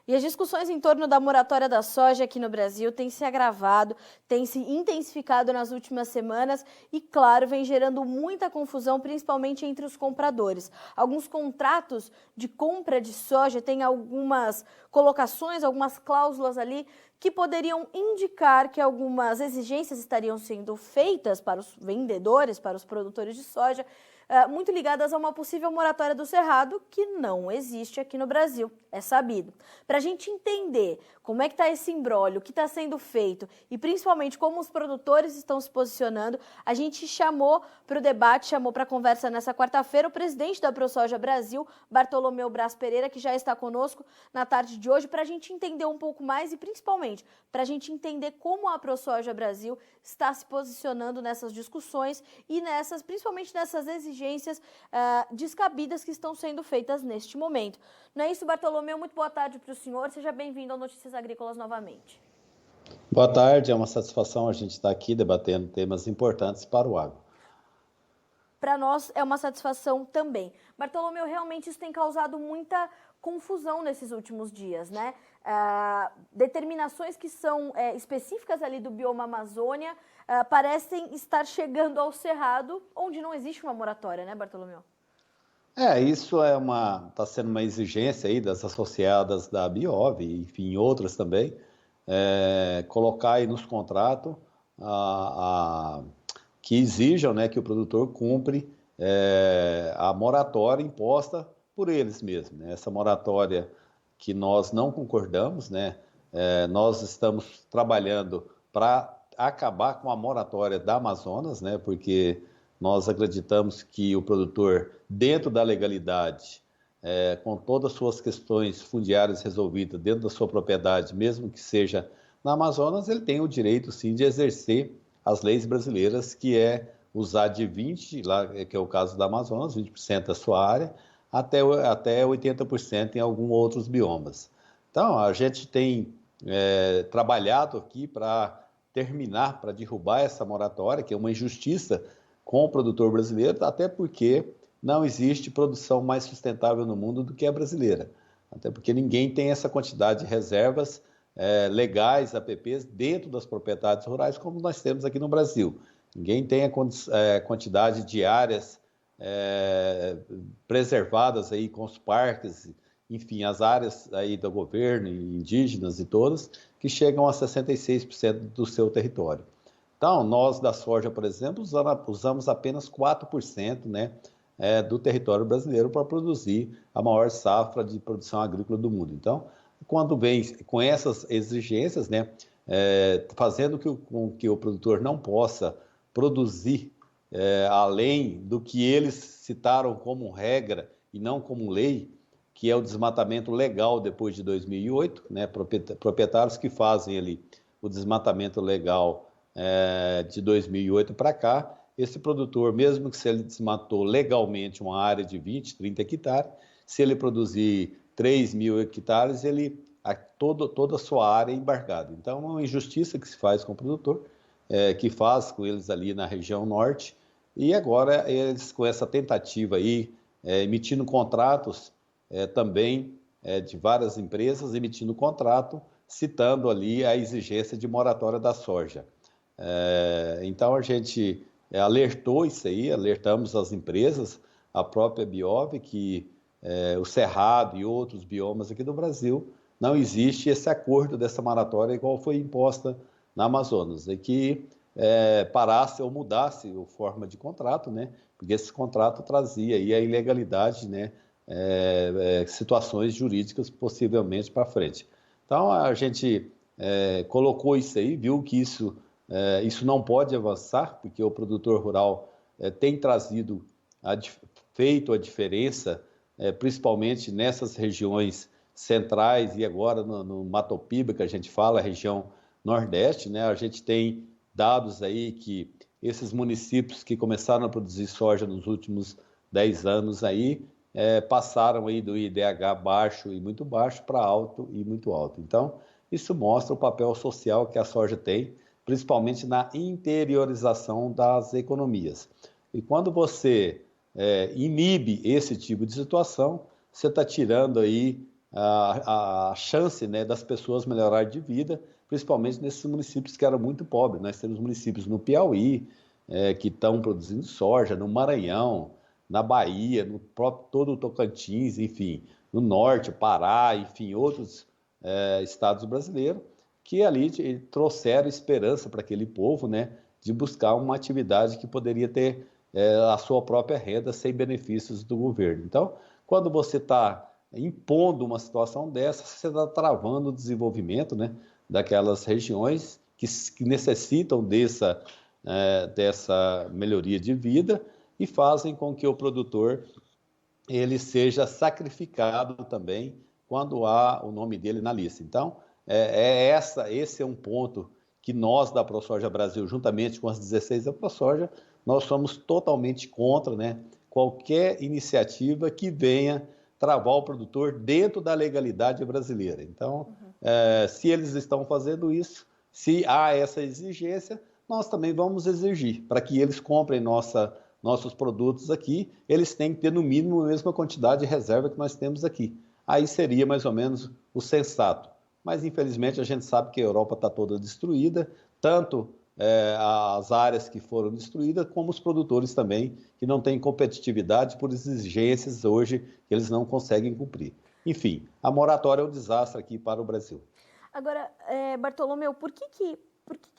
E as discussões em torno da moratória da soja aqui no Brasil têm se agravado, têm se intensificado nas últimas semanas e, claro, vem gerando muita confusão, principalmente entre os compradores. Alguns contratos de compra de soja têm algumas colocações, algumas cláusulas ali que poderiam indicar que algumas exigências estariam sendo feitas para os vendedores, para os produtores de soja, muito ligadas a uma possível moratória do Cerrado, que não existe aqui no Brasil, é sabido. Para a gente entender como é que está esse imbróglio, o que está sendo feito e principalmente como os produtores estão se posicionando, a gente chamou para o debate, chamou para a conversa nessa quarta-feira o presidente da ProSoja Brasil, Bartolomeu Braz Pereira, que já está conosco na tarde de hoje, para a gente entender um pouco mais e principalmente para a gente entender como a ProSoja Brasil está se posicionando nessas discussões e principalmente nessas exigências descabidas que estão sendo feitas neste momento. Não é isso, Bartolomeu? Muito boa tarde para o senhor. Seja bem-vindo ao Notícias Agrícolas novamente. Boa tarde, é uma satisfação a gente estar aqui debatendo temas importantes para o agro. Para nós é uma satisfação também. Bartolomeu, realmente isso tem causado muita confusão nesses últimos dias, né? Determinações que são específicas ali do bioma Amazônia parecem estar chegando ao Cerrado, onde não existe uma moratória, né, Bartolomeu? Isso está sendo uma exigência aí das associadas da Biov, enfim, outras também, colocar aí nos contratos que exijam, né, que o produtor cumpre a moratória imposta por eles mesmos, né? Essa moratória que nós não concordamos, né? Nós estamos trabalhando para acabar com a moratória da Amazonas, né? Porque nós acreditamos que o produtor, dentro da legalidade, com todas as suas questões fundiárias resolvidas dentro da sua propriedade, mesmo que seja na Amazonas, ele tem o direito, sim, de exercer as leis brasileiras, que é usar de 20%, lá, que é o caso da Amazonas, 20% da sua área, até 80% em alguns outros biomas. Então, a gente tem trabalhado aqui para terminar, para derrubar essa moratória, que é uma injustiça com o produtor brasileiro, até porque não existe produção mais sustentável no mundo do que a brasileira. Até porque ninguém tem essa quantidade de reservas legais, APPs, dentro das propriedades rurais, como nós temos aqui no Brasil. Ninguém tem a quantidade de áreas preservadas aí com os parques, enfim, as áreas aí do governo, indígenas e todas, que chegam a 66% do seu território. Então, nós da soja, por exemplo, usamos apenas 4%, né, do território brasileiro para produzir a maior safra de produção agrícola do mundo. Então, quando vem com essas exigências, né, fazendo com que o produtor não possa produzir além do que eles citaram como regra e não como lei, que é o desmatamento legal depois de 2008, né, proprietários que fazem ali o desmatamento legal de 2008 para cá, esse produtor, mesmo que se ele desmatou legalmente uma área de 20, 30 hectares, se ele produzir 3.000 hectares, toda a sua área é embargada. Então, é uma injustiça que se faz com o produtor, que faz com eles ali na região norte, e agora eles, com essa tentativa aí, emitindo contratos também de várias empresas, emitindo contrato, citando ali a exigência de moratória da soja. Então, a gente alertou isso aí, alertamos as empresas, a própria Biov, que o Cerrado e outros biomas aqui do Brasil, não existe esse acordo dessa moratória igual foi imposta na Amazonas, e que parasse ou mudasse a forma de contrato, né? Porque esse contrato trazia aí a ilegalidade, né? Situações jurídicas possivelmente para frente. Então, a gente colocou isso aí, viu que isso não pode avançar, porque o produtor rural tem feito a diferença, principalmente nessas regiões centrais e agora no Mato Piba, que a gente fala, a região Nordeste, né? A gente tem dados aí que esses municípios que começaram a produzir soja nos últimos 10 anos aí, passaram aí do IDH baixo e muito baixo para alto e muito alto. Então, isso mostra o papel social que a soja tem, principalmente na interiorização das economias. E quando você inibe esse tipo de situação, você está tirando aí a chance, né, das pessoas melhorarem de vida, principalmente nesses municípios que eram muito pobres. Nós temos municípios no Piauí, que estão produzindo soja, no Maranhão, na Bahia, no próprio todo o Tocantins, enfim, no norte, Pará, enfim, outros estados brasileiros, que ali trouxeram esperança para aquele povo, né, de buscar uma atividade que poderia ter a sua própria renda sem benefícios do governo. Então, quando você está impondo uma situação dessa, você está travando o desenvolvimento, né, daquelas regiões que necessitam dessa melhoria de vida e fazem com que o produtor ele seja sacrificado também quando há o nome dele na lista. Então, esse é um ponto que nós da ProSoja Brasil, juntamente com as 16 da ProSoja, nós somos totalmente contra, né, qualquer iniciativa que venha travar o produtor dentro da legalidade brasileira. Então, se eles estão fazendo isso, se há essa exigência, nós também vamos exigir para que eles comprem nossos produtos aqui, eles têm que ter no mínimo a mesma quantidade de reserva que nós temos aqui. Aí seria mais ou menos o sensato. Mas infelizmente a gente sabe que a Europa está toda destruída, tanto as áreas que foram destruídas, como os produtores também, que não têm competitividade por exigências hoje que eles não conseguem cumprir. Enfim, a moratória é um desastre aqui para o Brasil. Agora, Bartolomeu, por que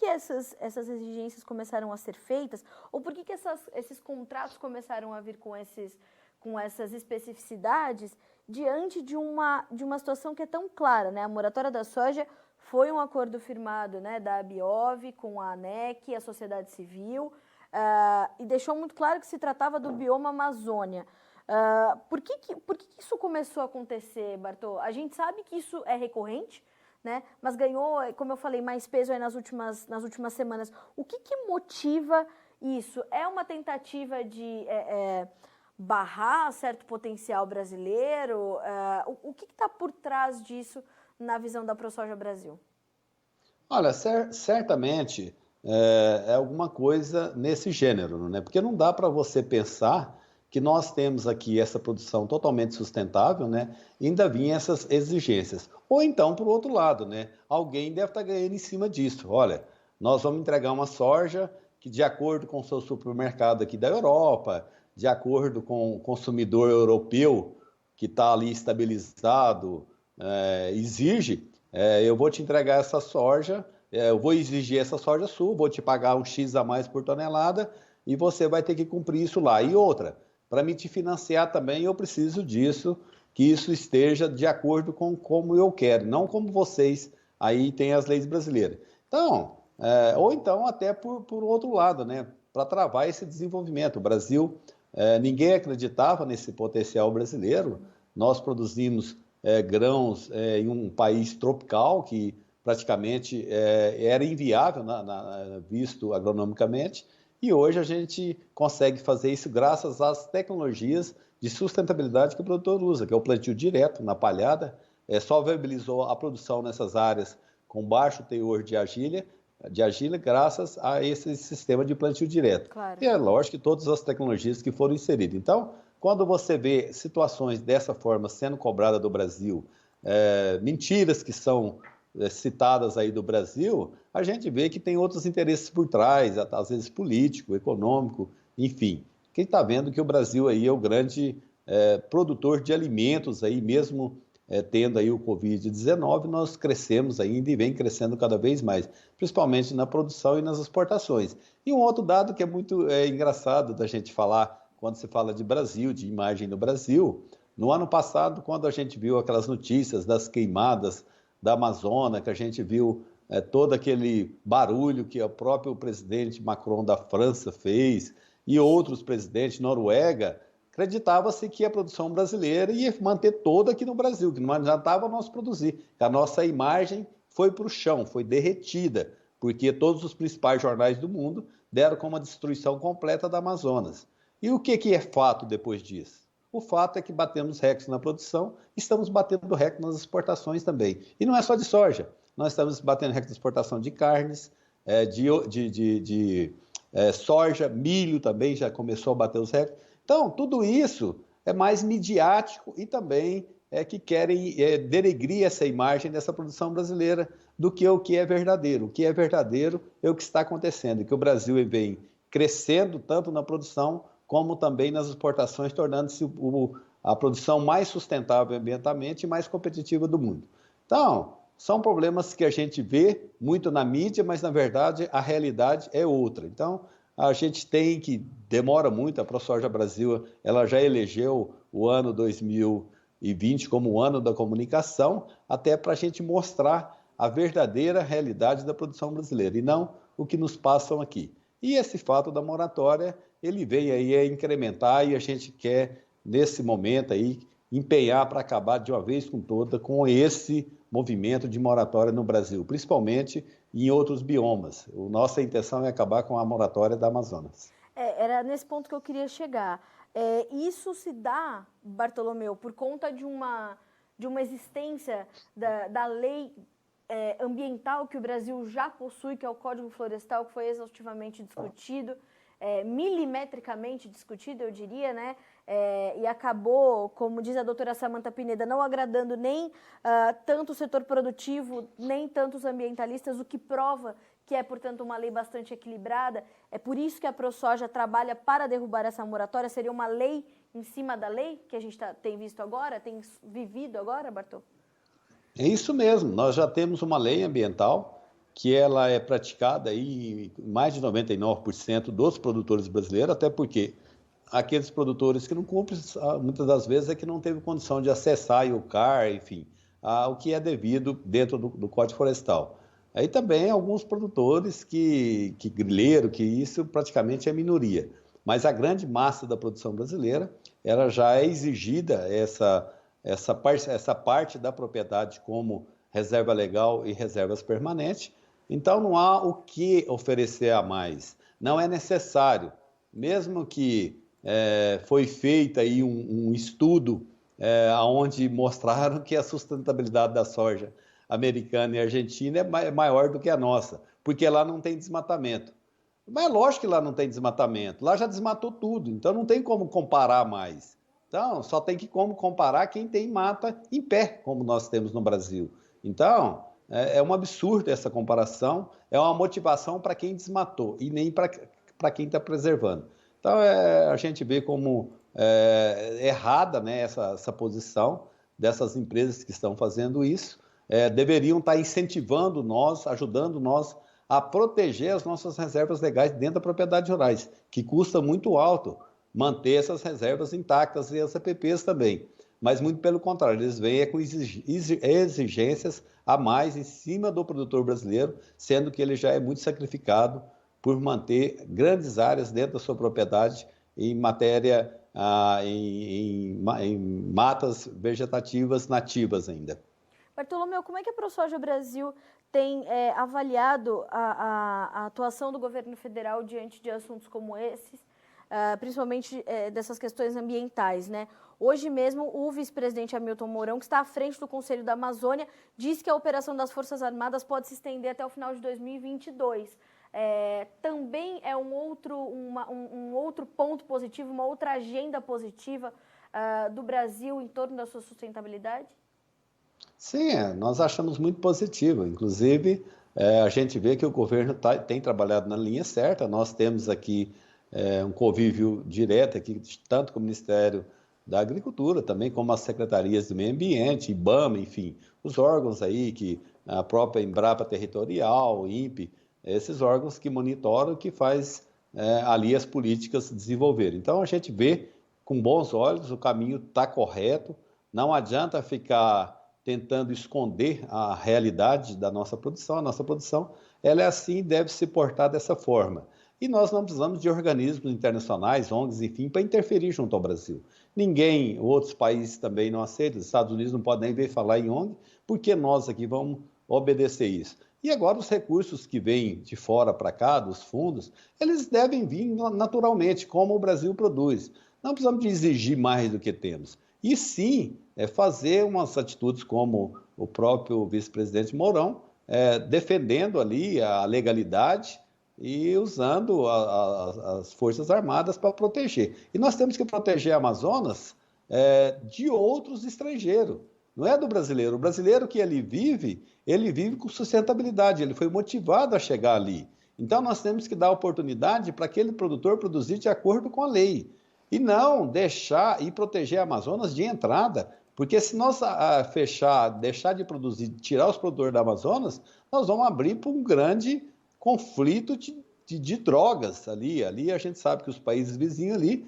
essas exigências começaram a ser feitas? Ou por que esses contratos começaram a vir com essas especificidades diante de uma situação que é tão clara, né? A moratória da soja foi um acordo firmado, né, da ABIOV com a ANEC, a sociedade civil, e deixou muito claro que se tratava do bioma Amazônia. Por que isso começou a acontecer, Bartô? A gente sabe que isso é recorrente, né? Mas ganhou, como eu falei, mais peso aí nas últimas semanas. O que motiva isso? É uma tentativa de barrar certo potencial brasileiro? O que está por trás disso na visão da ProSoja Brasil? Olha, certamente é alguma coisa nesse gênero, né? Porque não dá para você pensar que nós temos aqui essa produção totalmente sustentável, né? E ainda vinha essas exigências. Ou então, por outro lado, né? Alguém deve estar ganhando em cima disso. Olha, nós vamos entregar uma soja que, de acordo com o seu supermercado aqui da Europa, de acordo com o consumidor europeu que está ali estabilizado, exige, eu vou te entregar essa soja, eu vou exigir essa soja sua, vou te pagar um X a mais por tonelada e você vai ter que cumprir isso lá. E outra, para me te financiar também, eu preciso disso, que isso esteja de acordo com como eu quero, não como vocês aí têm as leis brasileiras. Então, ou então até por outro lado, né, para travar esse desenvolvimento. O Brasil, ninguém acreditava nesse potencial brasileiro. Nós produzimos grãos em um país tropical que praticamente era inviável, visto agronomicamente, e hoje a gente consegue fazer isso graças às tecnologias de sustentabilidade que o produtor usa, que é o plantio direto na palhada, só viabilizou a produção nessas áreas com baixo teor de argila, graças a esse sistema de plantio direto. Claro. E é lógico que todas as tecnologias que foram inseridas. Então, quando você vê situações dessa forma sendo cobradas do Brasil, mentiras que são citadas aí do Brasil, a gente vê que tem outros interesses por trás, às vezes político, econômico, enfim. Quem está vendo que o Brasil aí é o grande produtor de alimentos aí, mesmo tendo aí o Covid-19, nós crescemos ainda e vem crescendo cada vez mais, principalmente na produção e nas exportações. E um outro dado que é muito engraçado da gente falar, quando se fala de Brasil, de imagem do Brasil, no ano passado, quando a gente viu aquelas notícias das queimadas da Amazônia, que a gente viu todo aquele barulho que o próprio presidente Macron da França fez e outros presidentes, Noruega, acreditava-se que a produção brasileira ia manter toda aqui no Brasil, que não adiantava nós produzir. A nossa imagem foi para o chão, foi derretida, porque todos os principais jornais do mundo deram como a destruição completa da Amazonas. E o que é fato depois disso? O fato é que batemos recordes na produção, estamos batendo recorde nas exportações também. E não é só de soja, nós estamos batendo recorde de exportação de carnes, de soja, milho também já começou a bater os recordes. Então, tudo isso é mais midiático e também que querem denegrir essa imagem dessa produção brasileira do que o que é verdadeiro. O que é verdadeiro é o que está acontecendo, que o Brasil vem crescendo tanto na produção como também nas exportações, tornando-se a produção mais sustentável ambientalmente e mais competitiva do mundo. Então, são problemas que a gente vê muito na mídia, mas na verdade a realidade é outra. Então, a gente demora muito, a ProSoja Brasil, ela já elegeu o ano 2020 como o ano da comunicação, até para a gente mostrar a verdadeira realidade da produção brasileira, e não o que nos passam aqui. E esse fato da moratória, ele vem aí a incrementar, e a gente quer, nesse momento aí, empenhar para acabar de uma vez com toda com esse movimento de moratória no Brasil, principalmente em outros biomas. Nossa intenção é acabar com a moratória da Amazonas. Era nesse ponto que eu queria chegar. Isso se dá, Bartolomeu, por conta de uma existência da lei ambiental que o Brasil já possui, que é o Código Florestal, que foi exaustivamente discutido, milimetricamente discutido, eu diria, né? E acabou, como diz a doutora Samantha Pineda, não agradando nem tanto o setor produtivo, nem tanto os ambientalistas, o que prova que é, portanto, uma lei bastante equilibrada. É por isso que a ProSoja trabalha para derrubar essa moratória. Seria uma lei em cima da lei, que a gente tem visto agora, tem vivido agora, Bartô? É isso mesmo, nós já temos uma lei ambiental que ela é praticada aí em mais de 99% dos produtores brasileiros, até porque aqueles produtores que não cumprem, muitas das vezes é que não teve condição de acessar a IUCAR, enfim, o que é devido dentro do Código Florestal. Aí também alguns produtores que grileiro, que isso praticamente é minoria. Mas a grande massa da produção brasileira, ela já é exigida essa parte da propriedade como reserva legal e reservas permanentes. Então não há o que oferecer a mais. Não é necessário, mesmo que foi feito aí um estudo onde mostraram que a sustentabilidade da soja americana e argentina é maior do que a nossa, porque lá não tem desmatamento. Mas é lógico que lá não tem desmatamento, lá já desmatou tudo, então não tem como comparar mais. Então, só tem como comparar quem tem mata em pé, como nós temos no Brasil. Então, é um absurdo essa comparação, é uma motivação para quem desmatou e nem para quem está preservando. Então, a gente vê como errada, né, essa posição dessas empresas que estão fazendo isso. Deveriam estar incentivando nós, ajudando nós a proteger as nossas reservas legais dentro da propriedade rurais, que custa muito alto manter essas reservas intactas e as APPs também. Mas muito pelo contrário, eles vêm com exigências a mais em cima do produtor brasileiro, sendo que ele já é muito sacrificado por manter grandes áreas dentro da sua propriedade em matéria, em matas vegetativas nativas ainda. Bartolomeu, como é que a ProSoja Brasil tem avaliado a atuação do governo federal diante de assuntos como esses, principalmente dessas questões ambientais, né? Hoje mesmo, o vice-presidente Hamilton Mourão, que está à frente do Conselho da Amazônia, disse que a operação das Forças Armadas pode se estender até o final de 2022. Também é um outro ponto positivo, uma outra agenda positiva do Brasil em torno da sua sustentabilidade? Sim, nós achamos muito positivo. Inclusive, a gente vê que o governo tem trabalhado na linha certa. Nós temos aqui um convívio direto aqui, tanto com o Ministério da Agricultura, também como as secretarias do Meio Ambiente, IBAMA, enfim, os órgãos aí, que a própria Embrapa Territorial, INPE, esses órgãos que monitoram, que faz ali as políticas se desenvolverem. Então, a gente vê com bons olhos, o caminho está correto, não adianta ficar tentando esconder a realidade da nossa produção. A nossa produção, ela é assim e deve se portar dessa forma. E nós não precisamos de organismos internacionais, ONGs, enfim, para interferir junto ao Brasil. Ninguém, outros países também não aceitam, os Estados Unidos não podem nem ver falar em ONG, porque nós aqui vamos obedecer isso. E agora os recursos que vêm de fora para cá, dos fundos, eles devem vir naturalmente, como o Brasil produz. Não precisamos de exigir mais do que temos. E sim, fazer umas atitudes como o próprio vice-presidente Mourão, defendendo ali a legalidade e usando as Forças Armadas para proteger. E nós temos que proteger a Amazonas de outros estrangeiros, não é do brasileiro. O brasileiro que ele vive com sustentabilidade, ele foi motivado a chegar ali. Então, nós temos que dar oportunidade para aquele produtor produzir de acordo com a lei. E não deixar e proteger a Amazonas de entrada, porque se nós deixar de produzir, tirar os produtores da Amazonas, nós vamos abrir para um grande conflito de drogas ali. Ali a gente sabe que os países vizinhos ali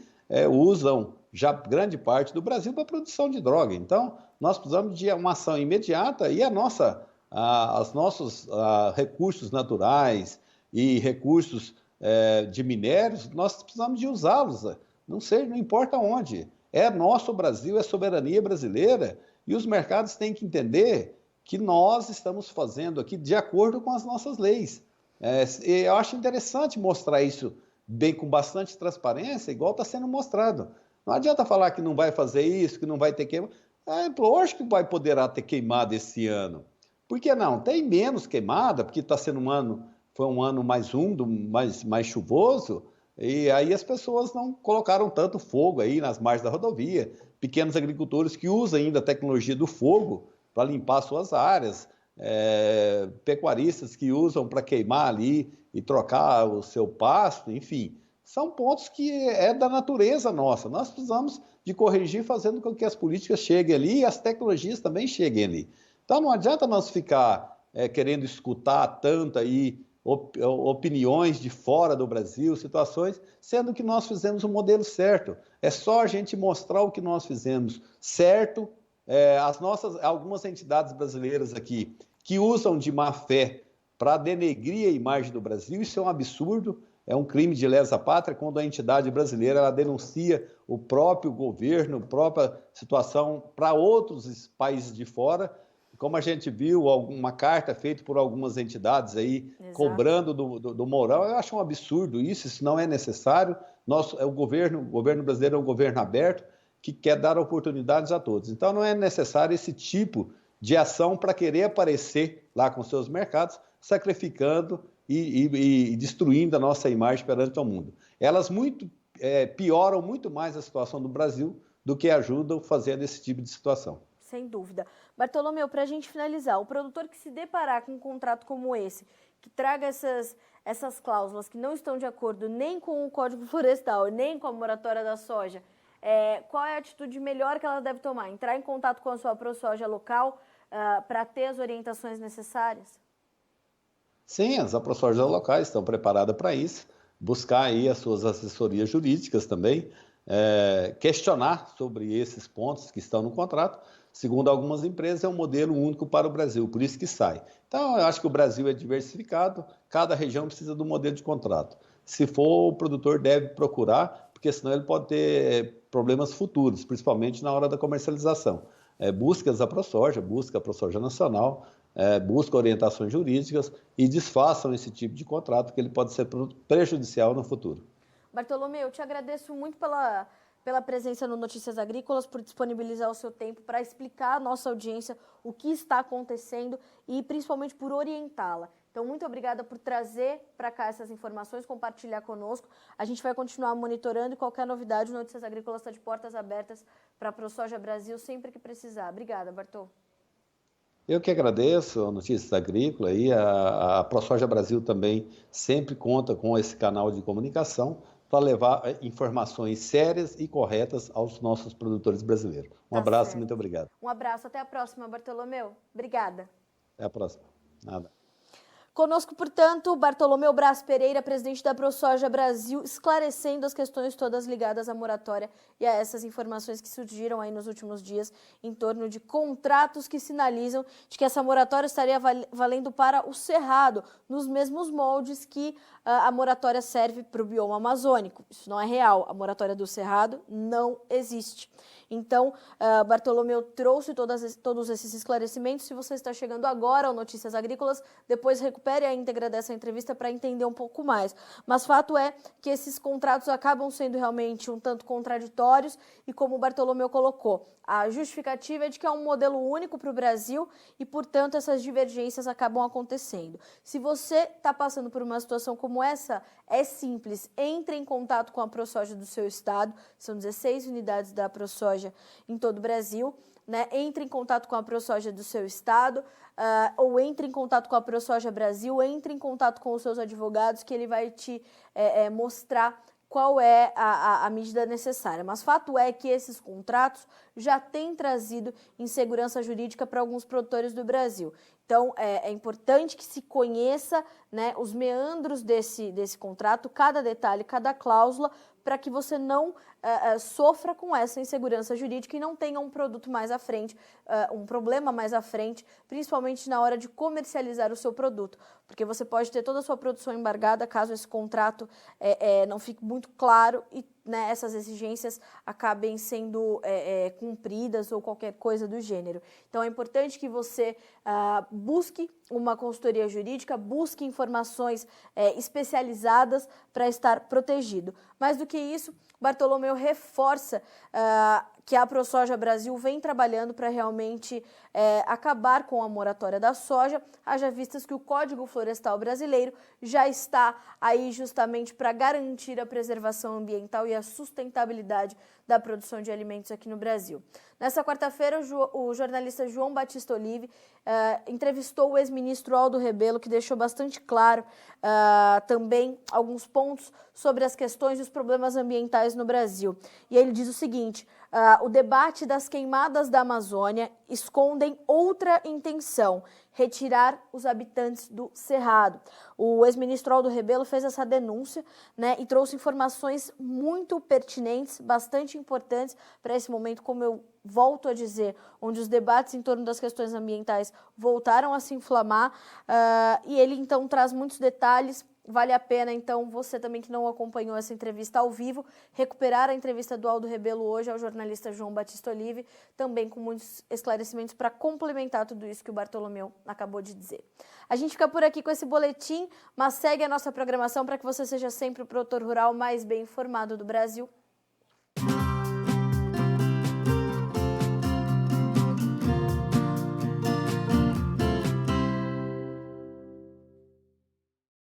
usam já grande parte do Brasil para a produção de droga. Então, nós precisamos de uma ação imediata e os nossos recursos naturais e recursos de minérios, nós precisamos de usá-los, não importa onde. É nosso Brasil, é soberania brasileira e os mercados têm que entender que nós estamos fazendo aqui de acordo com as nossas leis. Eu acho interessante mostrar isso bem, com bastante transparência, igual está sendo mostrado. Não adianta falar que não vai fazer isso, que não vai ter queimado. Lógico que poderá ter queimado esse ano. Por que não? Tem menos queimada, porque está sendo foi um ano mais úmido, mais chuvoso, e aí as pessoas não colocaram tanto fogo aí nas margens da rodovia. Pequenos agricultores que usam ainda a tecnologia do fogo para limpar suas áreas, pecuaristas que usam para queimar ali e trocar o seu pasto, enfim. São pontos que é da natureza nossa. Nós precisamos de corrigir fazendo com que as políticas cheguem ali e as tecnologias também cheguem ali. Então não adianta nós ficar querendo escutar tanto aí opiniões de fora do Brasil, situações, sendo que nós fizemos o modelo certo. É só a gente mostrar o que nós fizemos certo. Algumas entidades brasileiras aqui que usam de má fé para denegrir a imagem do Brasil, isso é um absurdo. É um crime de lesa pátria quando a entidade brasileira ela denuncia o próprio governo, a própria situação para outros países de fora. Como a gente viu, uma carta feita por algumas entidades aí, exato, cobrando do Mourão, eu acho um absurdo isso não é necessário. O governo brasileiro é um governo aberto que quer dar oportunidades a todos. Então não é necessário esse tipo de ação para querer aparecer lá com seus mercados, sacrificando e destruindo a nossa imagem perante o mundo. Elas pioram muito mais a situação do Brasil do que ajudam fazendo esse tipo de situação. Sem dúvida. Bartolomeu, para a gente finalizar, o produtor que se deparar com um contrato como esse, que traga essas cláusulas que não estão de acordo nem com o Código Florestal, nem com a moratória da soja, qual é a atitude melhor que ela deve tomar? Entrar em contato com a sua ProSoja local para ter as orientações necessárias? Sim, as ProSojas locais estão preparadas para isso, buscar aí as suas assessorias jurídicas também, questionar sobre esses pontos que estão no contrato. Segundo algumas empresas, é um modelo único para o Brasil, por isso que sai. Então, eu acho que o Brasil é diversificado, cada região precisa de um modelo de contrato. Se for, o produtor deve procurar, porque senão ele pode ter problemas futuros, principalmente na hora da comercialização. Busca a ProSoja, busca a ProSoja Nacional, busca orientações jurídicas e desfaçam esse tipo de contrato, que ele pode ser prejudicial no futuro. Bartolomeu, eu te agradeço muito pela presença no Notícias Agrícolas, por disponibilizar o seu tempo para explicar à nossa audiência o que está acontecendo e principalmente por orientá-la. Então, muito obrigada por trazer para cá essas informações, compartilhar conosco. A gente vai continuar monitorando e qualquer novidade, o Notícias Agrícolas está de portas abertas para a ProSoja Brasil sempre que precisar. Obrigada, Bartol. Eu que agradeço a Notícias Agrícolas e a ProSoja Brasil também sempre conta com esse canal de comunicação para levar informações sérias e corretas aos nossos produtores brasileiros. Um abraço e muito obrigado. Um abraço, até a próxima, Bartolomeu. Obrigada. Até a próxima. Nada. Conosco, portanto, Bartolomeu Braz Pereira, presidente da ProSoja Brasil, esclarecendo as questões todas ligadas à moratória e a essas informações que surgiram aí nos últimos dias em torno de contratos que sinalizam de que essa moratória estaria valendo para o Cerrado, nos mesmos moldes que a moratória serve para o bioma amazônico. Isso não é real, a moratória do Cerrado não existe. Então, Bartolomeu trouxe todos esses esclarecimentos. Se você está chegando agora ao Notícias Agrícolas, depois recupera recupere a íntegra dessa entrevista para entender um pouco mais. Mas fato é que esses contratos acabam sendo realmente um tanto contraditórios e, como o Bartolomeu colocou, a justificativa é de que é um modelo único para o Brasil e, portanto, essas divergências acabam acontecendo. Se você está passando por uma situação como essa, é simples, entre em contato com a ProSoja do seu estado, são 16 unidades da ProSoja em todo o Brasil, né? Entre em contato com a ProSoja do seu estado, ou entre em contato com a ProSoja Brasil, entre em contato com os seus advogados, que ele vai te mostrar qual é a medida necessária. Mas fato é que esses contratos já têm trazido insegurança jurídica para alguns produtores do Brasil. Então, é importante que se conheça, né, os meandros desse contrato, cada detalhe, cada cláusula, para que você não sofra com essa insegurança jurídica e não tenha um produto mais à frente, um problema mais à frente, principalmente na hora de comercializar o seu produto. Porque você pode ter toda a sua produção embargada caso esse contrato não fique muito claro e, né, essas exigências acabem sendo cumpridas ou qualquer coisa do gênero. Então, é importante que você busque uma consultoria jurídica, busque informações especializadas para estar protegido. Mais do que isso, Bartolomeu reforça que a ProSoja Brasil vem trabalhando para realmente acabar com a moratória da soja, haja vistas que o Código Florestal Brasileiro já está aí justamente para garantir a preservação ambiental e a sustentabilidade da produção de alimentos aqui no Brasil. Nessa quarta-feira, o jornalista João Batista Olive entrevistou o ex-ministro Aldo Rebelo, que deixou bastante claro também alguns pontos sobre as questões e os problemas ambientais no Brasil. E ele diz o seguinte: o debate das queimadas da Amazônia escondem outra intenção: retirar os habitantes do Cerrado. O ex-ministro Aldo Rebelo fez essa denúncia, né, e trouxe informações muito pertinentes, bastante importantes para esse momento, como eu volto a dizer, onde os debates em torno das questões ambientais voltaram a se inflamar, e ele então traz muitos detalhes. Vale a pena, então, você também que não acompanhou essa entrevista ao vivo, recuperar a entrevista do Aldo Rebelo hoje ao jornalista João Batista Olive, também com muitos esclarecimentos para complementar tudo isso que o Bartolomeu acabou de dizer. A gente fica por aqui com esse boletim, mas segue a nossa programação para que você seja sempre o produtor rural mais bem informado do Brasil.